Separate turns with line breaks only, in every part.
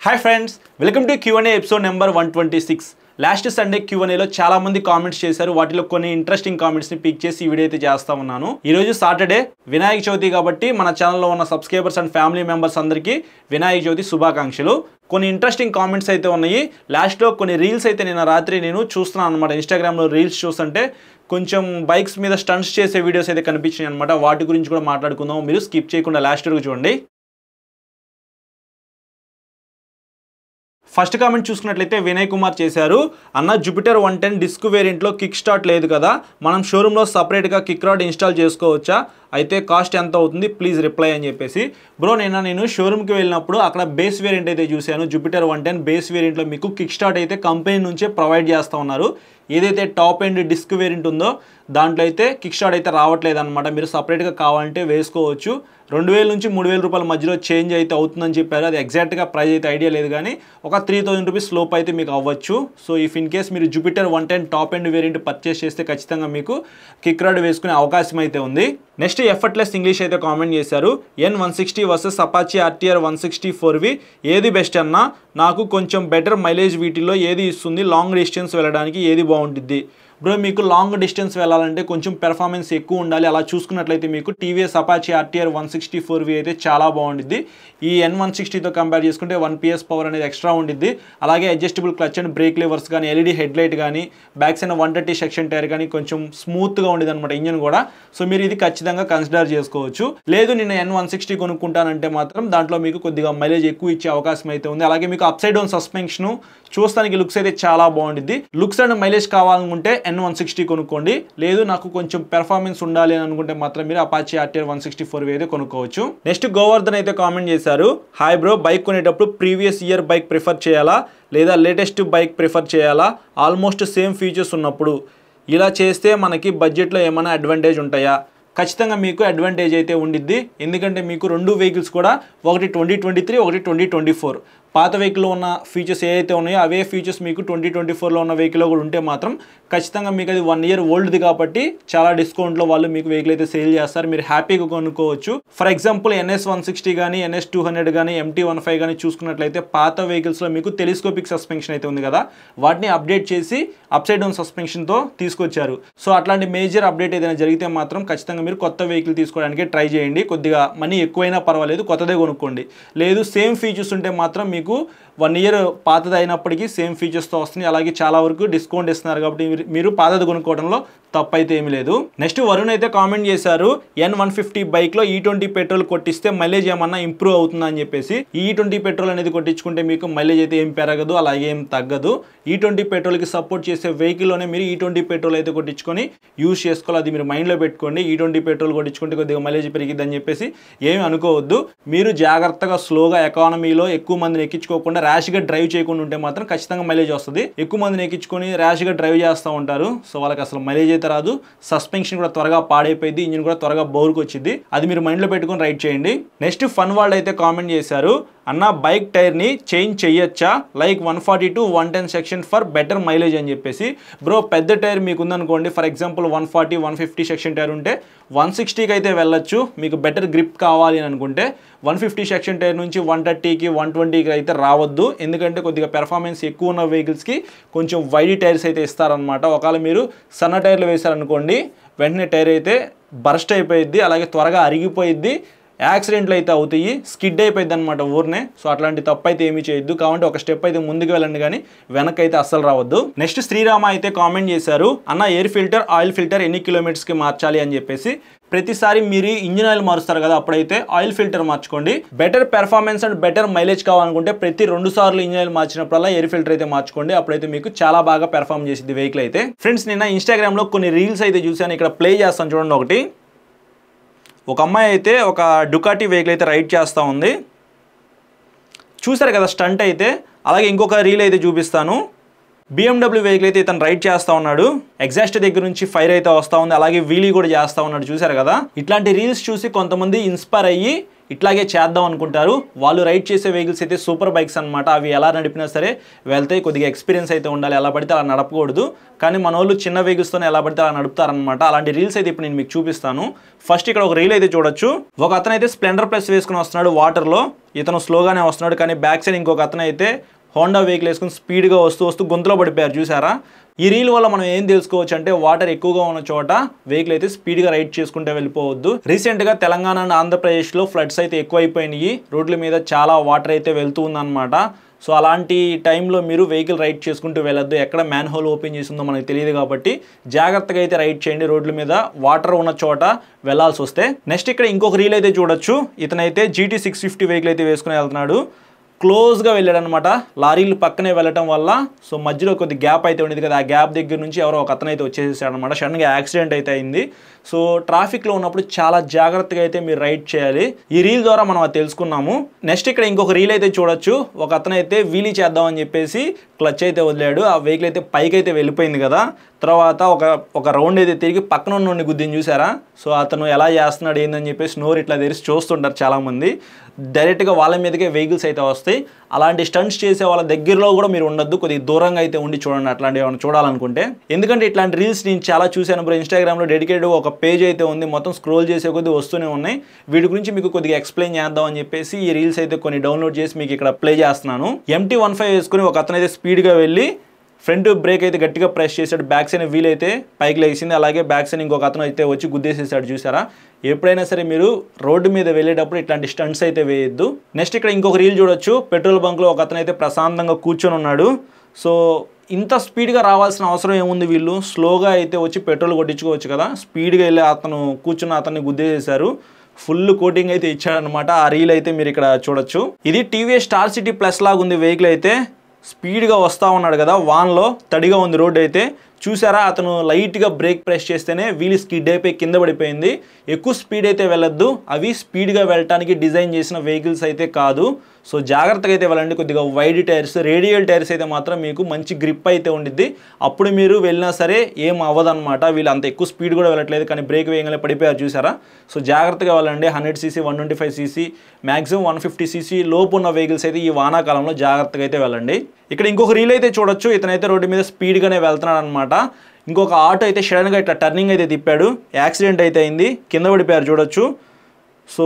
Hi friends, welcome to Q&A episode number 126. Last Sunday Q&Aలో చాలా మంది కామెంట్స్ చేశారు. వాటిలో కొన్ని ఇంట్రెస్టింగ్ కామెంట్స్ని పిక్ చేసి ఈ వీడియో అయితే చేస్తా ఉన్నాను. ఈరోజు సాటర్డే వినాయక చవితి కాబట్టి మన ఛానల్లో ఉన్న సబ్స్క్రైబర్స్ అండ్ ఫ్యామిలీ మెంబర్స్ అందరికీ వినాయక చవితి శుభాకాంక్షలు. కొన్ని ఇంట్రెస్టింగ్ కామెంట్స్ అయితే ఉన్నాయి. లాస్ట్లో కొన్ని రీల్స్ అయితే నిన్న రాత్రి నేను చూస్తున్నాను అనమాట. ఇన్స్టాగ్రామ్లో రీల్స్ చూస్తుంటే కొంచెం బైక్స్ మీద స్టంట్స్ చేసే వీడియోస్ అయితే కనిపించినాయి అనమాట. వాటి గురించి కూడా మాట్లాడుకుందాం. మీరు స్కిప్ చేయకుండా లాస్ట్ వరకు చూడండి. ఫస్ట్ కామెంట్ చూసుకున్నట్లయితే వినయ్ కుమార్ చేశారు. అన్న, జూపిటర్ 110 డిస్క్ వేరియంట్లో కిక్ స్టార్ట్ లేదు కదా, మనం షోరూంలో సపరేట్గా కిక్ రాడ్ ఇన్స్టాల్ చేసుకోవచ్చా? అయితే కాస్ట్ ఎంత అవుతుంది? ప్లీజ్ రిప్లై అని చెప్పేసి. బ్రో, నేను షోరూమ్కి వెళ్ళినప్పుడు అక్కడ బేస్ వేరియంట్ అయితే చూశాను. జూపిటర్ 110 బేస్ వేరియంట్లో మీకు కిక్ స్టార్ట్ అయితే కంపెనీ నుంచే ప్రొవైడ్ చేస్తూ ఉన్నారు. ఏదైతే టాప్ ఎండ్ డిస్క్ వేరియంట్ ఉందో దాంట్లో అయితే కిక్ స్టార్ట్ అయితే రావట్లేదు అనమాట. మీరు సపరేట్గా కావాలంటే వేసుకోవచ్చు. 2000 నుంచి 3000 రూపాయల మధ్యలో చేంజ్ అయితే అవుతుందని చెప్పారు. అది ఎగ్జాక్ట్గా ప్రైస్ అయితే ఐడియా లేదు, కానీ ఒక 3000 రూపీస్ లోపు అయితే మీకు అవ్వచ్చు. సో ఇఫ్ ఇన్ కేస్ మీరు Jupiter 110 top end variant purchase చేస్తే ఖచ్చితంగా మీకు కిక్ రాడ్ వేసుకునే అవకాశం అయితే ఉంది. నెక్స్ట్ ఎఫర్ట్లెస్ ఇంగ్లీష్ అయితే కామెంట్ చేశారు. N160 versus Apache RTR 164V ఏది బెస్ట్ అన్నా? నాకు కొంచెం బెటర్ మైలేజ్ వీటిల్లో ఏది ఇస్తుంది? లాంగ్ డిస్టెన్స్ వెళ్ళడానికి ఏది బాగుంటుంది? బ్రో, మీకు లాంగ్ డిస్టెన్స్ వెళ్ళాలంటే కొంచెం పెర్ఫార్మెన్స్ ఎక్కువ ఉండాలి. అలా చూసుకున్నట్లయితే మీకు టీవీఎస్ అపాచీ RTR 164V అయితే చాలా బాగుంటుంది. ఈ N160తో కంపేర్ చేసుకుంటే 1 PS పవర్ అనేది ఎక్స్ట్రా ఉండిద్ది. అలాగే adjustable clutch and break levers కానీ, LED హెడ్లైట్ కానీ, బ్యాక్ సైడ్ 130 సెక్షన్ టైర్ కానీ కొంచెం స్మూత్గా ఉండేది అనమాట ఇంజన్ కూడా. సో మీరు ఇది ఖచ్చితంగా కన్సిడర్ చేసుకోవచ్చు. లేదు నేను N160 కొనుక్కుంటానంటే మాత్రం దాంట్లో మీకు కొద్దిగా మైలేజ్ ఎక్కువ ఇచ్చే అవకాశం అయితే ఉంది. అలాగే మీకు అప్సైడ్ డౌన్ సస్పెన్షన్ చూస్తానికి లుక్స్ అయితే చాలా బాగుంటుంది. లుక్స్ అండ్ మైలేజ్ కావాలనుకుంటే N160 కొనుక్కోండి. లేదు నాకు కొంచెం పెర్ఫార్మెన్స్ ఉండాలి అని అనుకుంటే మాత్రం మీరు అపాచీ RTR 164V అయితే కొనుక్కోవచ్చు. నెక్స్ట్ గోవర్ధన్ అయితే కామెంట్ చేశారు. హాయ్ బ్రో, బైక్ కొనేటప్పుడు ప్రీవియస్ ఇయర్ బైక్ ప్రిఫర్ చేయాలా లేదా లేటెస్ట్ బైక్ ప్రిఫర్ చేయాలా? ఆల్మోస్ట్ సేమ్ ఫీచర్స్ ఉన్నప్పుడు ఇలా చేస్తే మనకి బడ్జెట్లో ఏమైనా అడ్వాంటేజ్ ఉంటాయా? ఖచ్చితంగా మీకు అడ్వాంటేజ్ అయితే ఉండిద్ది. ఎందుకంటే మీకు రెండు వెహికల్స్ కూడా, ఒకటి 2023, ఒకటి 2024. పాత వెహికల్లో ఉన్న ఫీచర్స్ ఏవైతే ఉన్నాయో అవే ఫీచర్స్ మీకు 2024లో ఉన్న వెహికల్లో కూడా ఉంటే మాత్రం ఖచ్చితంగా మీకు అది 1 ఇయర్ ఓల్డ్ది కాబట్టి చాలా డిస్కౌంట్లో వాళ్ళు మీకు వెహికల్ అయితే సేల్ చేస్తారు. మీరు హ్యాపీగా కొనుక్కోవచ్చు. ఫర్ ఎగ్జాంపుల్ NS160 కానీ, NS200 కానీ, MT15 కానీ చూసుకున్నట్లయితే పాత వెహికల్స్లో మీకు టెలిస్కోపిక్ సస్పెన్షన్ అయితే ఉంది కదా, వాటిని అప్డేట్ చేసి అప్సైడ్ డౌన్ సస్పెన్షన్తో తీసుకొచ్చారు. సో అట్లాంటి మేజర్ అప్డేట్ ఏదైనా జరిగితే మాత్రం ఖచ్చితంగా మీరు కొత్త వెహికల్ తీసుకోవడానికి ట్రై చేయండి. కొద్దిగా మనీ ఎక్కువైనా పర్వాలేదు, కొత్తదే కొనుక్కోండి. లేదు సేమ్ ఫీచర్స్ ఉంటే మాత్రం మీకు 1 ఇయర్ పాతది అయినప్పటికీ సేమ్ ఫీచర్స్తో వస్తుంది. అలాగే చాలా వరకు డిస్కౌంట్ ఇస్తున్నారు కాబట్టి మీరు పాతది కొనుక్కోవడంలో తప్పైతే ఏమీ లేదు. నెక్స్ట్ వరుణ్ అయితే కామెంట్ చేశారు. N150 బైక్లో E20 పెట్రోల్ కొట్టిస్తే మైలేజ్ ఏమన్నా ఇంప్రూవ్ అవుతుందా అని చెప్పేసి. E20 పెట్రోల్ అనేది కొట్టించుకుంటే మీకు మైలేజ్ అయితే ఏం పెరగదు, అలాగే ఏం తగ్గదు. E20 పెట్రోల్కి సపోర్ట్ చేసే వెహికల్లోనే మీరు E20 పెట్రోల్ అయితే కొట్టించుకొని యూజ్ చేసుకోవాలి. అది మీరు మైండ్లో పెట్టుకోండి. E20 పెట్రోల్ కొట్టించుకుంటే కొద్దిగా మైలేజ్ పెరిగిద్ది అని చెప్పేసి ఏమి అనుకోవద్దు. మీరు జాగ్రత్తగా స్లోగా ఎకానమీలో ఎక్కువ మందిని ఎక్కించుకోకుండా ర్యాష్గా డ్రైవ్ చేయకుండా ఉంటే మాత్రం ఖచ్చితంగా మైలేజ్ వస్తుంది. ఎక్కువ మందిని ఎక్కించుకొని ర్యాష్గా డ్రైవ్ చేస్తూ ఉంటారు. సో వాళ్ళకి అసలు మైలేజ్ అయితే రాదు. సస్పెన్షన్ కూడా త్వరగా పాడైపోయింది, ఇంజిన్ కూడా త్వరగా బౌర్కి వచ్చింది. అది మీరు మైండ్లో పెట్టుకొని రైడ్ చేయండి. నెక్స్ట్ ఫన్ వాళ్ళు అయితే కామెంట్ చేశారు. అన్న, బైక్ టైర్ని చేంజ్ చేయొచ్చా? Like 140 to 110 section for better mileage అని చెప్పేసి. బ్రో, పెద్ద టైర్ మీకు ఉందనుకోండి, ఫర్ ఎగ్జాంపుల్ 140, 150 సెక్షన్ టైర్ ఉంటే 160కి అయితే వెళ్ళొచ్చు. మీకు బెటర్ గ్రిప్ కావాలి అని అనుకుంటే 150 సెక్షన్ టైర్ నుంచి 130కి, 120కి అయితే రావద్దు. ఎందుకంటే కొద్దిగా పెర్ఫార్మెన్స్ ఎక్కువ ఉన్న వెహికల్స్కి కొంచెం వైడ్ టైర్స్ అయితే ఇస్తారనమాట. ఒకవేళ మీరు సన్న టైర్లు వేశారనుకోండి, వెంటనే టైర్ అయితే బర్స్ట్ అయిపోయిద్ది, అలాగే త్వరగా అరిగిపోయిద్ది, యాక్సిడెంట్లు అయితే అవుతాయి, స్కిడ్ అయిపోయింది అనమాట ఊరినే. సో అట్లాంటి తప్పు అయితే ఏమీ చేయొద్దు. కాబట్టి ఒక స్టెప్ అయితే ముందుకు వెళ్ళండి, కానీ వెనక్కి అయితే అస్సలు రావద్దు. నెక్స్ట్ శ్రీరామ అయితే కామెంట్ చేశారు. అన్న, ఎయిర్ ఫిల్టర్, ఆయిల్ ఫిల్టర్ ఎన్ని కిలోమీటర్స్కి మార్చాలి అని చెప్పేసి. ప్రతిసారి మీరు ఇంజిన్ ఆయిల్ మారుస్తారు కదా, అప్పుడైతే ఆయిల్ ఫిల్టర్ మార్చుకోండి. Better performance and better mileage కావాలనుకుంటే ప్రతి 2 సార్లు ఇంజిన్ ఆయిల్ మార్చినప్పుడల్లా ఎయిర్ ఫిల్టర్ అయితే మార్చుకోండి. అప్పుడైతే మీకు చాలా బాగా పెర్ఫార్మ్ చేసింది వెహికల్ అయితే. ఫ్రెండ్స్, నిన్న ఇన్స్టాగ్రామ్లో కొన్ని రీల్స్ అయితే చూశాను. ఇక్కడ ప్లే చేస్తాను చూడండి. ఒకటి, ఒక అమ్మాయి అయితే ఒక డుకాటి వెహికల్ అయితే రైడ్ చేస్తూ ఉంది. చూసారు కదా స్టంట్ అయితే. అలాగే ఇంకొక రీల్ అయితే చూపిస్తాను. BMW వెహికల్ అయితే ఇతను రైడ్ చేస్తూ ఉన్నాడు. ఎగ్జాస్ట్ దగ్గర నుంచి ఫైర్ అయితే వస్తూ ఉంది, అలాగే వీలీ కూడా చేస్తూ ఉన్నాడు. చూసారు కదా. ఇట్లాంటి రీల్స్ చూసి కొంతమంది ఇన్స్పైర్ అయ్యి ఇట్లాగే చేద్దాం అనుకుంటారు. వాళ్ళు రైడ్ చేసే వెహికల్స్ అయితే సూపర్ బైక్స్ అనమాట. అవి ఎలా నడిపినా సరే వెళ్తాయి. కొద్దిగా ఎక్స్పీరియన్స్ అయితే ఉండాలి, ఎలా పడితే అలా నడపకూడదు. కానీ మన వాళ్ళు చిన్న వెహికల్స్తోనే ఎలా పడితే అలా నడుపుతారనమాట. అలాంటి రీల్స్ అయితే ఇప్పుడు నేను మీకు చూపిస్తాను. ఫస్ట్ ఇక్కడ ఒక రీల్ అయితే చూడొచ్చు. ఒక అతను అయితే స్ప్లెండర్ ప్లస్ వేసుకుని వస్తున్నాడు వాటర్లో. ఇతను స్లోగానే వస్తున్నాడు, కానీ బ్యాక్ సైడ్ ఇంకొక అతను అయితే హోండా వెహికల్ వేసుకుని స్పీడ్గా వస్తూ గుంతలో పడిపోయారు, చూసారా? ఈ రీల్ వల్ల మనం ఏం తెలుసుకోవచ్చు అంటే వాటర్ ఎక్కువగా ఉన్న చోట వెహికల్ అయితే స్పీడ్గా రైడ్ చేసుకుంటే వెళ్ళిపోవద్దు. రీసెంట్గా తెలంగాణ అండ్ ఆంధ్రప్రదేశ్లో ఫ్లడ్స్ అయితే ఎక్కువైపోయినాయి. రోడ్ల మీద చాలా వాటర్ అయితే వెళ్తూ ఉందన్నమాట. సో అలాంటి టైంలో మీరు వెహికల్ రైడ్ చేసుకుంటూ వెళ్ళొద్దు. ఎక్కడ మ్యాన్ హోల్ ఓపెన్ చేసిందో మనకు తెలియదు కాబట్టి జాగ్రత్తగా అయితే రైడ్ చేయండి రోడ్ల మీద వాటర్ ఉన్న చోట వెళ్లాల్సి వస్తే. నెక్స్ట్ ఇక్కడ ఇంకొక రీల్ అయితే చూడొచ్చు. ఇతనైతే GT 650 వెహికల్ అయితే వేసుకుని వెళ్తున్నాడు. క్లోజ్గా వెళ్ళాడనమాట. లారీలు పక్కనే వెళ్ళటం వల్ల సో మధ్యలో కొద్ది గ్యాప్ అయితే ఉండేది కదా, ఆ గ్యాప్ దగ్గర నుంచి ఎవరో ఒక అతను అయితే వచ్చేసాడు అనమాట. సడన్గా యాక్సిడెంట్ అయితే అయింది. సో ట్రాఫిక్లో ఉన్నప్పుడు చాలా జాగ్రత్తగా అయితే మీరు రైడ్ చేయాలి. ఈ రీల్ ద్వారా మనం అది తెలుసుకున్నాము. నెక్స్ట్ ఇక్కడ ఇంకొక రీల్ అయితే చూడొచ్చు. ఒక అతను అయితే వీలీ చేద్దామని చెప్పేసి క్లచ్ అయితే వదిలాడు. ఆ వెహికల్ అయితే పైకి అయితే వెళ్ళిపోయింది కదా. తర్వాత ఒక రౌండ్ అయితే తిరిగి పక్కన ఉన్న గుద్దిని, చూసారా? సో అతను ఎలా చేస్తున్నాడు ఏందని చెప్పేసి నోరు ఇట్లా తెరిచి చూస్తుంటారు చాలామంది. డైరెక్ట్గా వాళ్ళ మీదకే వెహికల్స్ అయితే వస్తాయి. అలాంటి స్టంట్స్ చేసే వాళ్ళ దగ్గరలో కూడా మీరు ఉండొద్దు. కొద్దిగా దూరంగా అయితే ఉండి చూడండి అట్లాంటివి ఏమైనా చూడాలనుకుంటే. ఎందుకంటే ఇట్లాంటి రీల్స్ నేను చాలా చూశాను బ్రో. ఇన్స్టాగ్రామ్లో డెడికేటెడ్ ఒక పేజ్ అయితే ఉంది, మొత్తం స్క్రోల్ చేసే కొద్దీ వస్తూనే ఉన్నాయి. వీటి గురించి మీకు కొద్దిగా ఎక్స్ప్లెయిన్ చేద్దాం అని చెప్పేసి ఈ రీల్స్ అయితే కొన్ని డౌన్లోడ్ చేసి మీకు ఇక్కడ ప్లే చేస్తున్నాను. MT-15 వేసుకుని ఒక అతను అయితే స్పీడ్గా వెళ్ళి ఫ్రంట్ బ్రేక్ అయితే గట్టిగా ప్రెస్ చేశాడు. బ్యాక్ సైడ్ వీల్ అయితే పైకి లేచింది. అలాగే బ్యాక్ సైడ్ ఇంకొక అతను అయితే వచ్చి గుద్దేసేసాడు, చూసారా? ఎప్పుడైనా సరే మీరు రోడ్డు మీద వెళ్ళేటప్పుడు ఇట్లాంటి స్టంట్స్ అయితే వేయొద్దు. నెక్స్ట్ ఇక్కడ ఇంకొక రీల్ చూడొచ్చు. పెట్రోల్ బంక్లో ఒక అతను అయితే ప్రశాంతంగా కూర్చొని ఉన్నాడు. సో ఇంత స్పీడ్గా రావాల్సిన అవసరం ఏముంది, వీళ్ళు స్లోగా అయితే వచ్చి పెట్రోల్ కొట్టించుకోవచ్చు కదా. స్పీడ్గా వెళ్ళి అతను కూర్చున్న అతన్ని గుద్దేసేశారు. ఫుల్ కోటింగ్ అయితే ఇచ్చాడనమాట. ఆ రీల్ అయితే మీరు ఇక్కడ చూడొచ్చు. ఇది TVS స్టార్ సిటీ ప్లస్ లాగా ఉంది వెహికల్ అయితే. స్పీడ్గా వస్తూ ఉన్నాడు కదా, వాన్లో తడిగా ఉంది రోడ్ అయితే. చూసారా? అతను లైట్గా బ్రేక్ ప్రెస్ చేస్తేనే వీల్ స్కిడ్ అయిపోయి కింద పడిపోయింది. ఎక్కువ స్పీడ్ అయితే వెళ్ళొద్దు. అవి స్పీడ్గా వెళ్ళటానికి డిజైన్ చేసిన వెహికల్స్ అయితే కాదు. సో జాగ్రత్తగా అయితే వెళ్ళండి. కొద్దిగా వైడ్ టైర్స్, రేడియల్ టైర్స్ అయితే మాత్రం మీకు మంచి గ్రిప్ అయితే ఉండిద్ది. అప్పుడు మీరు వెళ్ళినా సరే ఏం అవ్వదన్నమాట. వీళ్ళు అంత ఎక్కువ స్పీడ్ కూడా వెళ్ళట్లేదు, కానీ బ్రేక్ వేయగానే పడిపోయారు, చూసారా? సో జాగ్రత్తగా వెళ్ళండి. 100cc 125cc మ్యాక్సిమం 150cc లోపు ఉన్న వెహికల్స్ అయితే ఈ వానాకాలంలో జాగ్రత్తగా అయితే వెళ్ళండి. ఇక్కడ ఇంకొక రీల్ అయితే చూడొచ్చు. ఇతనైతే రోడ్డు మీద స్పీడ్గానే వెళ్తున్నాడు అనమాట. ఇంకొక ఆటో అయితే సడన్గా ఇట్లా టర్నింగ్ అయితే తిప్పాడు. యాక్సిడెంట్ అయితే అయింది, కింద పడిపోయారు చూడొచ్చు. సో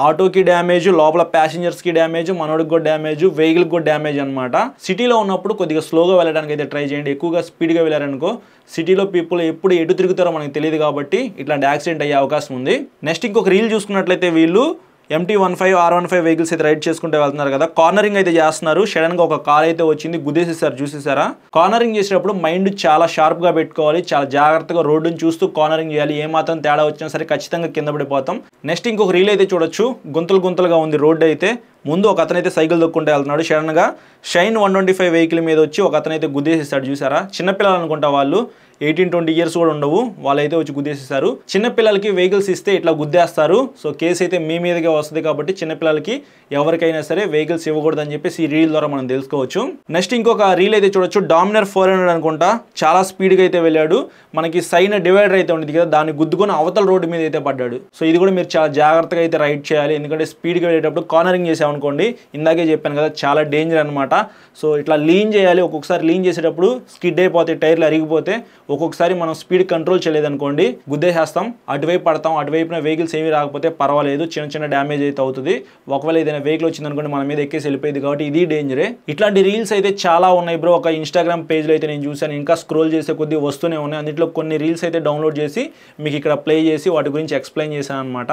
ఆటోకి డ్యామేజ్, లోపల ప్యాసింజర్స్కి డ్యామేజ్, మనోడికి కూడా డ్యామేజ్, వెహికల్కి కూడా డ్యామేజ్ అనమాట. సిటీలో ఉన్నప్పుడు కొద్దిగా స్లోగా వెళ్ళడానికి అయితే ట్రై చేయండి. ఎక్కువగా స్పీడ్గా వెళ్ళారనుకో సిటీలో పీపుల్ ఎప్పుడు ఎటు తిరుగుతారో మనకు తెలియదు కాబట్టి ఇట్లాంటి యాక్సిడెంట్ అయ్యే అవకాశం ఉంది. నెక్స్ట్ ఇంకొక రీల్ చూసుకున్నట్లయితే వీళ్ళు MT-15 R15 వెహికల్స్ అయితే రైడ్ చేసుకుంటూ వెళ్తున్నారు కదా. కార్నరింగ్ అయితే చేస్తున్నారు. సడన్గా ఒక కార్ అయితే వచ్చింది, గుద్దేసేసారు, చూసేసారా? కార్నరింగ్ చేసేటప్పుడు మైండ్ చాలా షార్ప్గా పెట్టుకోవాలి. చాలా జాగ్రత్తగా రోడ్డుని చూస్తూ కార్నరింగ్ చేయాలి. ఏమాత్రం తేడా వచ్చినా సరే ఖచ్చితంగా కింద పడిపోతాం. నెక్స్ట్ ఇంకొక రీల్ అయితే చూడొచ్చు. గుంతలుగా ఉంది రోడ్డు అయితే. ముందు ఒక అతనైతే సైకిల్ దొక్కుంటూ వెళ్తున్నాడు. సడన్గా షైన్ 125 వెహికల్ మీద వచ్చి ఒక అతనైతే గుద్దేసేసాడు, చూసారా? చిన్నపిల్లలు అనుకుంటా, వాళ్ళు 18-20 ఇయర్స్ కూడా ఉండవు, వాళ్ళైతే వచ్చి గుద్దేసేసారు. చిన్నపిల్లలకి వెహికల్స్ ఇస్తే ఇట్లా గుద్దేస్తారు. సో కేసు అయితే మీ మీదకే వస్తుంది కాబట్టి చిన్నపిల్లలకి ఎవరికైనా సరే వెహికల్స్ ఇవ్వకూడదు అని చెప్పేసి ఈ రీల్ ద్వారా మనం తెలుసుకోవచ్చు. నెక్స్ట్ ఇంకొక రీల్ అయితే చూడొచ్చు. డామినర్ 400 అనుకుంటా, చాలా స్పీడ్గా అయితే వెళ్ళాడు. మనకి సైన్ డివైడర్ అయితే ఉండేది కదా, దాన్ని గుద్దుకొని అవతల రోడ్డు మీద అయితే పడ్డాడు. సో ఇది కూడా మీరు చాలా జాగ్రత్తగా అయితే రైడ్ చేయాలి. ఎందుకంటే స్పీడ్గా వెళ్ళేటప్పుడు కార్నరింగ్ చేసామనుకోండి, ఇందాకే చెప్పాను కదా, చాలా డేంజర్ అనమాట. సో ఇట్లా లీన్ చేయాలి. ఒక్కొక్కసారి లీన్ చేసేటప్పుడు స్కిడ్ అయిపోతే, టైర్లు అరిగిపోతే, ఒక్కొక్కసారి మనం స్పీడ్ కంట్రోల్ చేయలేదనుకోండి గుద్దేసేస్తాం, అటువైపు పడతాం. అటువైపున వెహికల్స్ ఏమీ రాకపోతే పర్వాలేదు, చిన్న డ్యామేజ్ అయితే అవుతుంది. ఒకవేళ ఏదైనా వెహికల్ వచ్చిందనుకోండి మన మీద ఎక్కేసి వెళ్ళిపోయింది కాబట్టి ఇది డేంజరే. ఇట్లాంటి రీల్స్ అయితే చాలా ఉన్నాయి బ్రో. ఒక ఇన్స్టాగ్రామ్ పేజ్లో అయితే నేను చూసాను, ఇంకా స్క్రోల్ చేసే కొద్దీ వస్తూనే ఉన్నాయి. అందులో కొన్ని రీల్స్ అయితే డౌన్లోడ్ చేసి మీకు ఇక్కడ ప్లే చేసి వాటి గురించి ఎక్స్ప్లెయిన్ చేశాను అనమాట.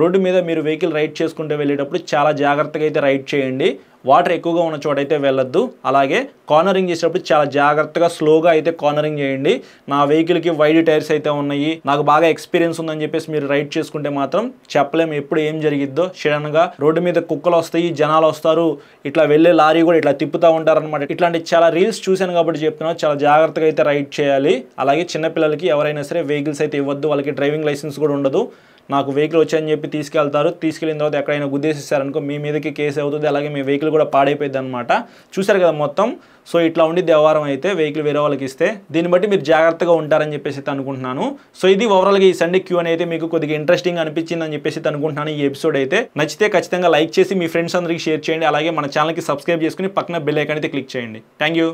రోడ్డు మీద మీరు వెహికల్ రైడ్ చేసుకుంటూ వెళ్ళేటప్పుడు చాలా జాగ్రత్తగా అయితే రైడ్ చేయండి. వాటర్ ఎక్కువగా ఉన్న చోట అయితే వెళ్ళొద్దు. అలాగే కార్నరింగ్ చేసేటప్పుడు చాలా జాగ్రత్తగా స్లోగా అయితే కార్నరింగ్ చేయండి. నా వెహికల్కి వైడ్ టైర్స్ అయితే ఉన్నాయి, నాకు బాగా ఎక్స్పీరియన్స్ ఉందని చెప్పేసి మీరు రైడ్ చేసుకుంటే మాత్రం చెప్పలేము ఎప్పుడు ఏం జరిగిద్దో. సడన్గా రోడ్డు మీద కుక్కలు వస్తాయి, జనాలు వస్తారు, ఇట్లా వెళ్ళే లారీ కూడా ఇట్లా తిప్పుతూ ఉంటారు అనమాట. ఇట్లాంటి చాలా రీల్స్ చూశాను కాబట్టి చెప్తున్నాను, చాలా జాగ్రత్తగా అయితే రైడ్ చేయాలి. అలాగే చిన్నపిల్లలకి ఎవరైనా సరే వెహికల్స్ అయితే ఇవ్వద్దు, వాళ్ళకి డ్రైవింగ్ లైసెన్స్ కూడా ఉండదు. నాకు వెహికల్ వచ్చాయని చెప్పి తీసుకెళ్తారు. తీసుకెళ్ళిన తర్వాత ఎక్కడైనా గుద్దేసిస్తారనుకో మీ మీదకి కేసు అవుతుంది, అలాగే మీ వెహికల్ కూడా పాడైపోయింది అనమాట. చూసారు కదా మొత్తం. సో ఇట్లా ఉండిద్ది వ్యవహారం అయితే వెహికల్ వేరే వాళ్ళకి ఇస్తే. దీన్ని బట్టి మీరు జాగ్రత్తగా ఉంటారని చెప్పేసి అనుకుంటున్నాను. సో ఇది ఓవరాల్గా ఈ సండే క్యూ అయితే మీకు కొద్దిగా ఇంట్రెస్టింగ్ అనిపించింది అని చెప్పేసి అనుకుంటున్నాను. ఈ ఎపిసోడ్ అయితే నచ్చితే ఖచ్చితంగా లైక్ చేసి మీ ఫ్రెండ్స్ అందరికీ షేర్ చేయండి. అలాగే మన ఛానల్కి సబ్స్క్రైబ్ చేసుకుని పక్కన బెల్ ఐకాన్ అయితే క్లిక్ చేయండి. Thank you.